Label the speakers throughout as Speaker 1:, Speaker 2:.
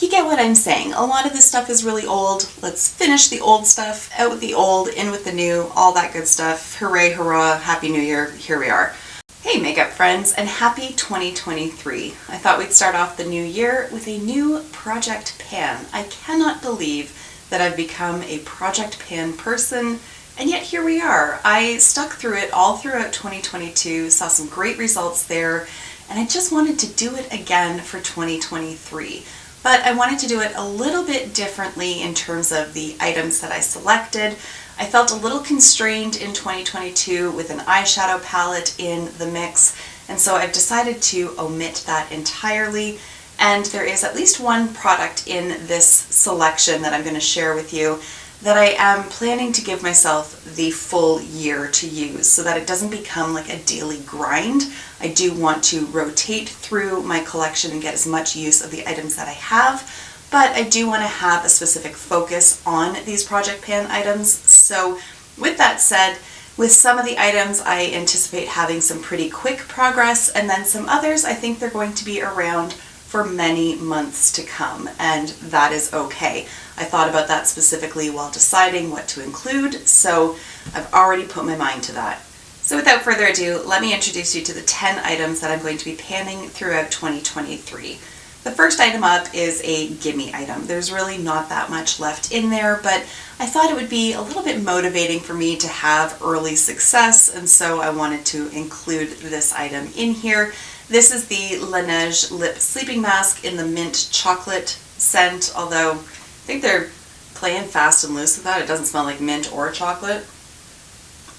Speaker 1: You get what I'm saying. A lot of this stuff is really old. Let's finish the old stuff, out with the old, in with the new, all that good stuff. Hooray, hurrah, Happy New Year, here we are. Hey makeup friends, and happy 2023. I thought we'd start off the new year with a new project pan. I cannot believe that I've become a project pan person, and yet here we are. I stuck through it all throughout 2022, saw some great results there, and I just wanted to do it again for 2023. But I wanted to do it a little bit differently in terms of the items that I selected. I felt a little constrained in 2022 with an eyeshadow palette in the mix, and so I've decided to omit that entirely. And there is at least one product in this selection that I'm going to share with you that I am planning to give myself the full year to use so that it doesn't become like a daily grind. I do want to rotate through my collection and get as much use of the items that I have, but I do want to have a specific focus on these project pan items. So with that said, with some of the items I anticipate having some pretty quick progress, and then some others I think they're going to be around for many months to come, and that is okay. I thought about that specifically while deciding what to include, so I've already put my mind to that. So without further ado, let me introduce you to the 10 items that I'm going to be panning throughout 2023. The first item up is a gimme item. There's really not that much left in there, but I thought it would be a little bit motivating for me to have early success, and so I wanted to include this item in here. This is the Laneige Lip Sleeping Mask in the Mint Chocolate scent, although I think they're playing fast and loose with that. It doesn't smell like mint or chocolate.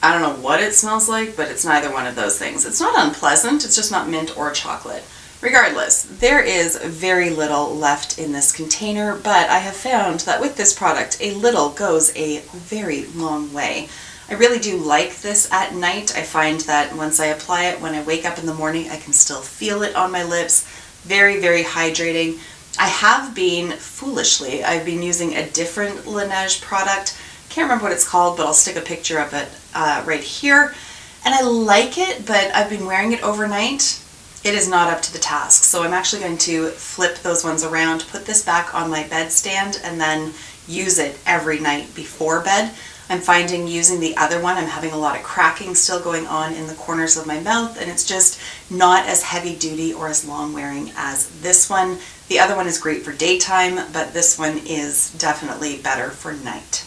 Speaker 1: I don't know what it smells like, but it's neither one of those things. It's not unpleasant, it's just not mint or chocolate. Regardless, there is very little left in this container, but I have found that with this product, a little goes a very long way. I really do like this at night. I find that once I apply it, when I wake up in the morning, I can still feel it on my lips. Very, very hydrating. I have been, foolishly, I've been using a different Laneige product. Can't remember what it's called, but I'll stick a picture of it right here. And I like it, but I've been wearing it overnight. It is not up to the task. So I'm actually going to flip those ones around, put this back on my bedstand, and then use it every night before bed. I'm finding using the other one, I'm having a lot of cracking still going on in the corners of my mouth, and it's just not as heavy duty or as long wearing as this one. The other one is great for daytime, but this one is definitely better for night.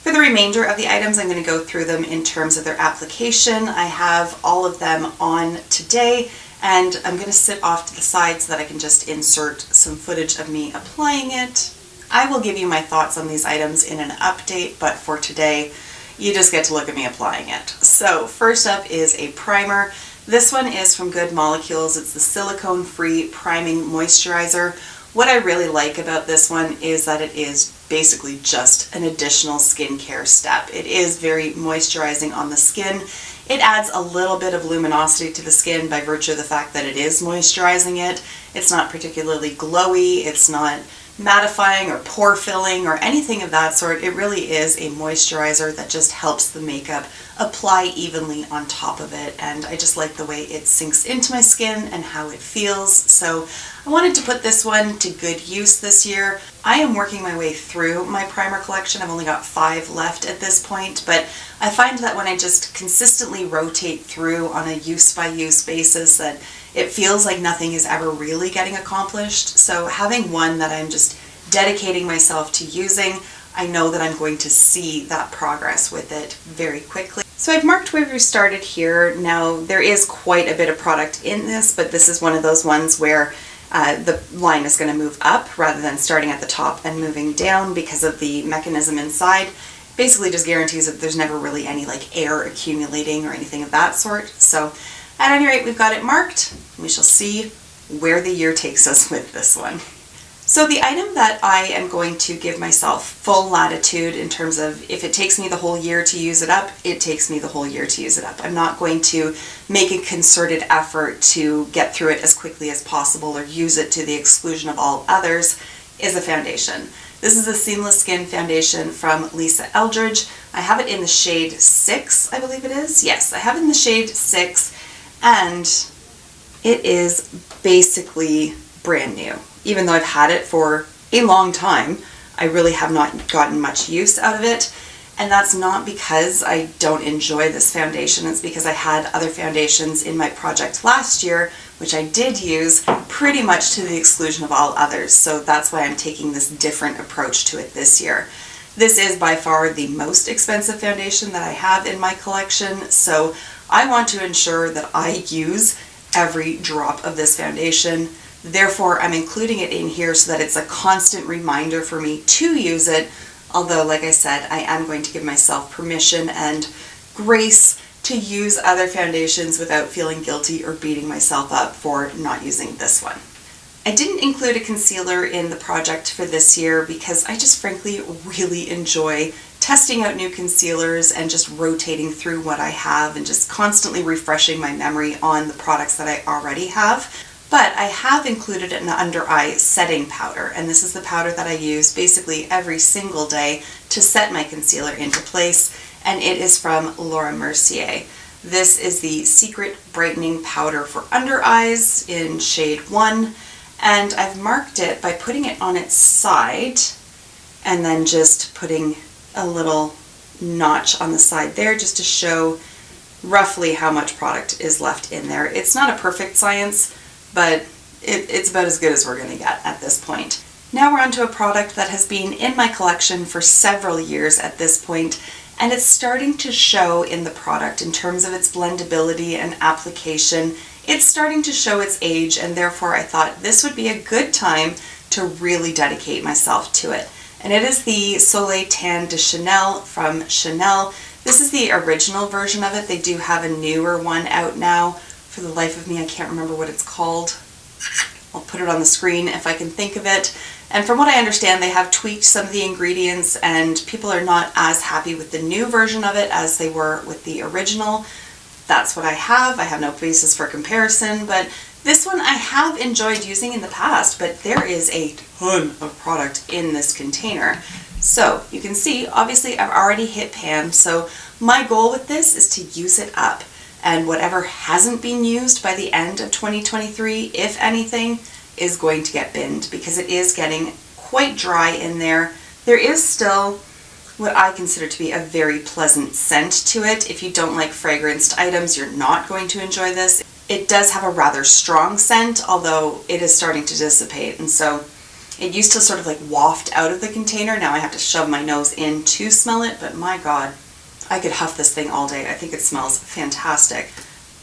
Speaker 1: For the remainder of the items, I'm going to go through them in terms of their application. I have all of them on today, and I'm going to sit off to the side so that I can just insert some footage of me applying it. I will give you my thoughts on these items in an update, but for today, you just get to look at me applying it. So first up is a primer. This one is from Good Molecules. It's the silicone-free priming moisturizer. What I really like about this one is that it is basically just an additional skincare step. It is very moisturizing on the skin. It adds a little bit of luminosity to the skin by virtue of the fact that it is moisturizing it. It's not particularly glowy. It's not mattifying or pore filling or anything of that sort. It really is a moisturizer that just helps the makeup apply evenly on top of it, and I just like the way it sinks into my skin and how it feels. So I wanted to put this one to good use this year. I am working my way through my primer collection. I've only got 5 left at this point, but I find that when I just consistently rotate through on a use-by-use basis, that it feels like nothing is ever really getting accomplished. So having one that I'm just dedicating myself to using, I know that I'm going to see that progress with it very quickly. So I've marked where we started here. Now there is quite a bit of product in this, but this is one of those ones where the line is going to move up rather than starting at the top and moving down because of the mechanism inside. Basically just guarantees that there's never really any like air accumulating or anything of that sort. So at any rate, we've got it marked. We shall see where the year takes us with this one. So the item that I am going to give myself full latitude in terms of if it takes me the whole year to use it up, it takes me the whole year to use it up. I'm not going to make a concerted effort to get through it as quickly as possible or use it to the exclusion of all others, is a foundation. This is a Seamless Skin foundation from Lisa Eldridge. I have it in the shade 6, I believe it is. Yes, I have it in the shade 6, and it is basically brand new. Even though I've had it for a long time. I really have not gotten much use out of it. And that's not because I don't enjoy this foundation. It's because I had other foundations in my project last year, which I did use pretty much to the exclusion of all others. So that's why I'm taking this different approach to it this year. This is by far the most expensive foundation that I have in my collection. So I want to ensure that I use every drop of this foundation. Therefore, I'm including it in here so that it's a constant reminder for me to use it. Although, like I said, I am going to give myself permission and grace to use other foundations without feeling guilty or beating myself up for not using this one. I didn't include a concealer in the project for this year because I just frankly really enjoy testing out new concealers and just rotating through what I have and just constantly refreshing my memory on the products that I already have. But I have included an under eye setting powder, and this is the powder that I use basically every single day to set my concealer into place, and it is from Laura Mercier. This is the Secret Brightening Powder for Under Eyes in shade 1, and I've marked it by putting it on its side and then just putting a little notch on the side there just to show roughly how much product is left in there. It's not a perfect science, but it's about as good as we're going to get at this point. Now we're on to a product that has been in my collection for several years at this point, and it's starting to show in the product in terms of its blendability and application. It's starting to show its age, and therefore I thought this would be a good time to really dedicate myself to it. And it is the Soleil Tan de Chanel from Chanel. This is the original version of it. They do have a newer one out now. For the life of me, I can't remember what it's called. I'll put it on the screen if I can think of it. And from what I understand, they have tweaked some of the ingredients and people are not as happy with the new version of it as they were with the original. That's what I have. I have no basis for comparison, but this one I have enjoyed using in the past, but there is a ton of product in this container. So you can see, obviously I've already hit pan, so my goal with this is to use it up. And whatever hasn't been used by the end of 2023, if anything, is going to get binned because it is getting quite dry in there. There is still what I consider to be a very pleasant scent to it. If you don't like fragranced items, you're not going to enjoy this. It does have a rather strong scent, although it is starting to dissipate. And so it used to sort of like waft out of the container. Now I have to shove my nose in to smell it, but my God, I could huff this thing all day. I think it smells fantastic.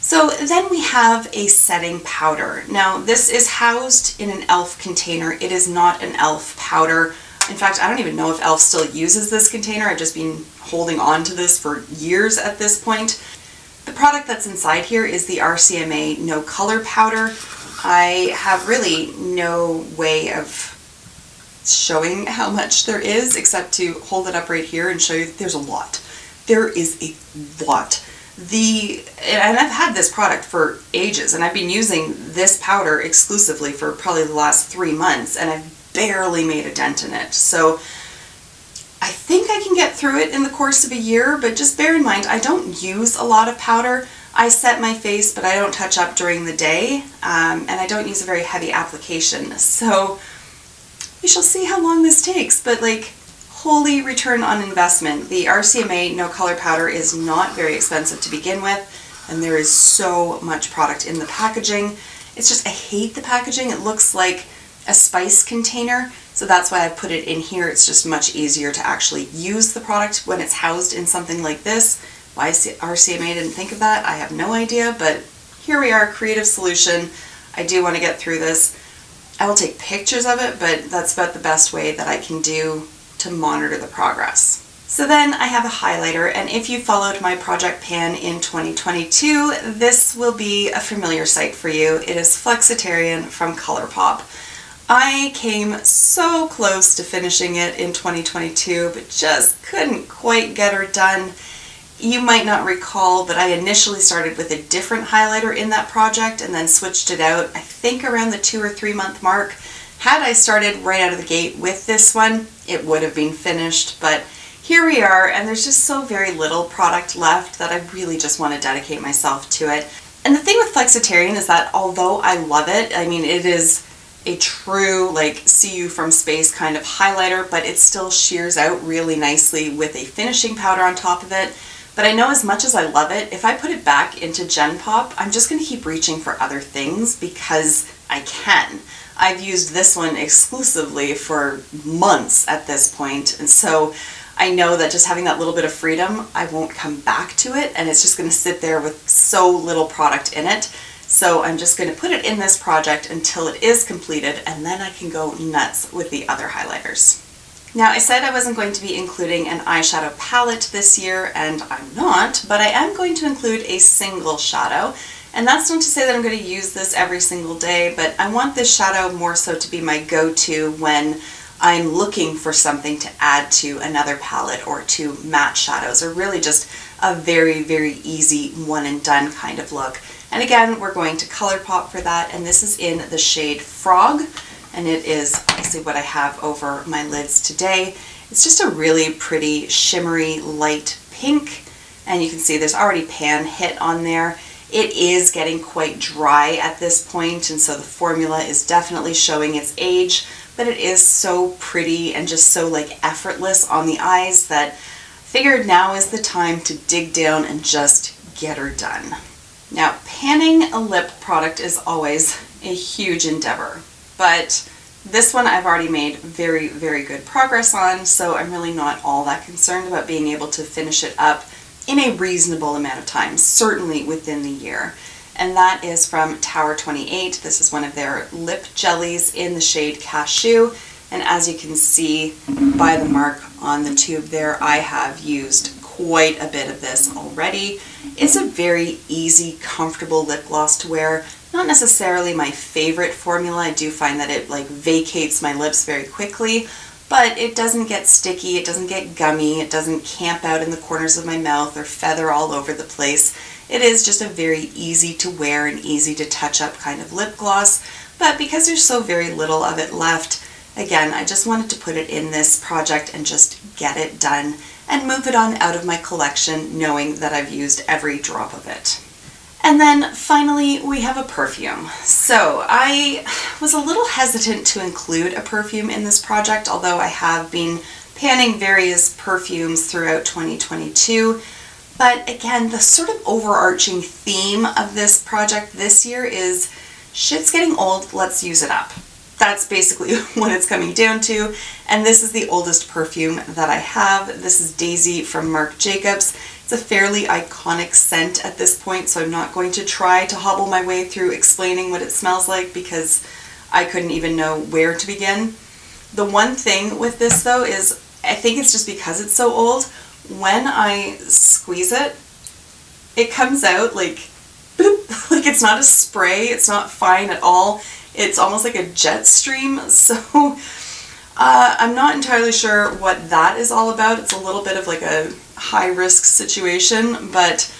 Speaker 1: So then we have a setting powder. Now this is housed in an e.l.f. container. It is not an e.l.f. powder. In fact, I don't even know if e.l.f. still uses this container. I've just been holding on to this for years at this point. The product that's inside here is the RCMA No Color Powder. I have really no way of showing how much there is except to hold it up right here and show you that there's a lot. There is a lot. And I've had this product for ages, and I've been using this powder exclusively for probably the last 3 months, and I've barely made a dent in it. So I think I can get through it in the course of a year, but just bear in mind, I don't use a lot of powder. I set my face, but I don't touch up during the day, and I don't use a very heavy application. So we shall see how long this takes, but like, holy return on investment. The RCMA No Color Powder is not very expensive to begin with, and there is so much product in the packaging. It's just, I hate the packaging. It looks like a spice container, so that's why I put it in here. It's just much easier to actually use the product when it's housed in something like this. Why RCMA didn't think of that, I have no idea, but here we are, creative solution. I do want to get through this. I will take pictures of it, but that's about the best way that I can do to monitor the progress. So then I have a highlighter, and if you followed my project pan in 2022, this will be a familiar sight for you. It is Flexitarian from ColourPop. I came so close to finishing it in 2022, but just couldn't quite get her done. You might not recall, but I initially started with a different highlighter in that project and then switched it out, I think around the 2 or 3 month mark. Had I started right out of the gate with this one, it would have been finished, but here we are, and there's just so very little product left that I really just want to dedicate myself to it. And the thing with Flexitarian is that although I love it, I mean, it is a true like see you from space kind of highlighter, but it still shears out really nicely with a finishing powder on top of it. But I know as much as I love it, if I put it back into Gen Pop, I'm just going to keep reaching for other things because I can. I've used this one exclusively for months at this point, and so I know that just having that little bit of freedom, I won't come back to it, and it's just going to sit there with so little product in it. So I'm just going to put it in this project until it is completed, and then I can go nuts with the other highlighters. Now, I said I wasn't going to be including an eyeshadow palette this year, and I'm not, but I am going to include a single shadow. And that's not to say that I'm going to use this every single day, but I want this shadow more so to be my go-to when I'm looking for something to add to another palette or to matte shadows, or really just a very, very easy one and done kind of look. And again, we're going to ColourPop for that, and this is in the shade Frog, and it is obviously what I have over my lids today. It's just a really pretty shimmery light pink, and you can see there's already pan hit on there. It is getting quite dry at this point, and so the formula is definitely showing its age, but it is so pretty and just so like effortless on the eyes that I figured now is the time to dig down and just get her done. Now, panning a lip product is always a huge endeavor, but this one I've already made very, very good progress on, so I'm really not all that concerned about being able to finish it up in a reasonable amount of time, certainly within the year. And that is from Tower 28. This is one of their lip jellies in the shade Cashew. And as you can see by the mark on the tube there, I have used quite a bit of this already. It's a very easy, comfortable lip gloss to wear. Not necessarily my favorite formula. I do find that it like vacates my lips very quickly, but it doesn't get sticky, it doesn't get gummy, it doesn't camp out in the corners of my mouth or feather all over the place. It is just a very easy to wear and easy to touch up kind of lip gloss, but because there's so very little of it left, again, I just wanted to put it in this project and just get it done and move it on out of my collection knowing that I've used every drop of it. And then finally, we have a perfume. So I was a little hesitant to include a perfume in this project, although I have been panning various perfumes throughout 2022. But again, the sort of overarching theme of this project this year is shit's getting old, let's use it up. That's basically what it's coming down to. And this is the oldest perfume that I have. This is Daisy from Marc Jacobs. It's a fairly iconic scent at this point, so I'm not going to try to hobble my way through explaining what it smells like because I couldn't even know where to begin. The one thing with this though is, I think it's just because it's so old, when I squeeze it, it comes out like, boop, like it's not a spray, it's not fine at all. It's almost like a jet stream, so I'm not entirely sure what that is all about. It's a little bit of like a high-risk situation, but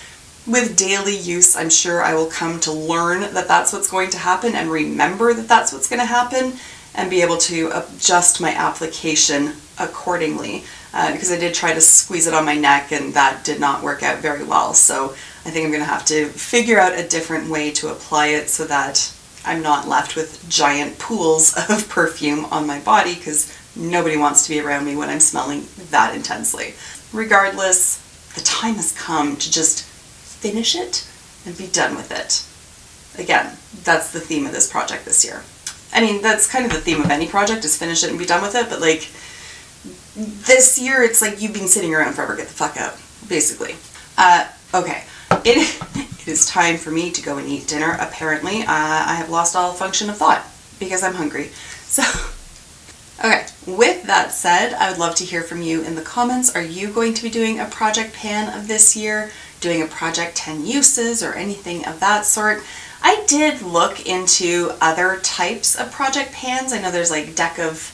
Speaker 1: with daily use, I'm sure I will come to learn that that's what's going to happen and remember that that's what's going to happen and be able to adjust my application accordingly. Because I did try to squeeze it on my neck and that did not work out very well, so I think I'm going to have to figure out a different way to apply it so that I'm not left with giant pools of perfume on my body, because nobody wants to be around me when I'm smelling that intensely. Regardless, the time has come to just finish it and be done with it. Again, that's the theme of this project this year. I mean, that's kind of the theme of any project, is finish it and be done with it, but like, this year it's like you've been sitting around forever, get the fuck out, basically. Okay. It is time for me to go and eat dinner, apparently. I have lost all function of thought because I'm hungry. So, okay, with that said, I would love to hear from you in the comments. Are you going to be doing a project pan of this year? Doing a project 10 uses or anything of that sort? I did look into other types of project pans. I know there's like deck of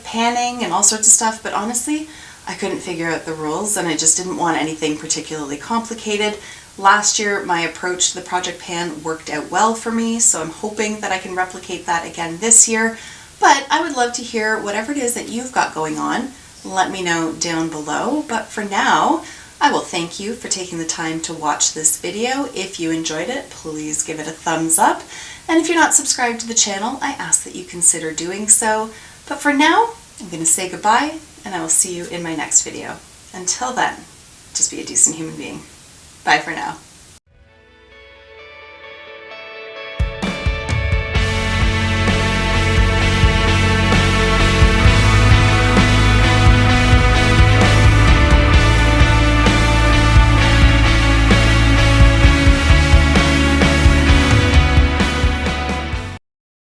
Speaker 1: panning and all sorts of stuff, but honestly, I couldn't figure out the rules and I just didn't want anything particularly complicated. Last year, my approach to the project pan worked out well for me, so I'm hoping that I can replicate that again this year. But I would love to hear whatever it is that you've got going on. Let me know down below. But for now, I will thank you for taking the time to watch this video. If you enjoyed it, please give it a thumbs up. And if you're not subscribed to the channel, I ask that you consider doing so. But for now, I'm going to say goodbye, and I will see you in my next video. Until then, just be a decent human being. Bye for now.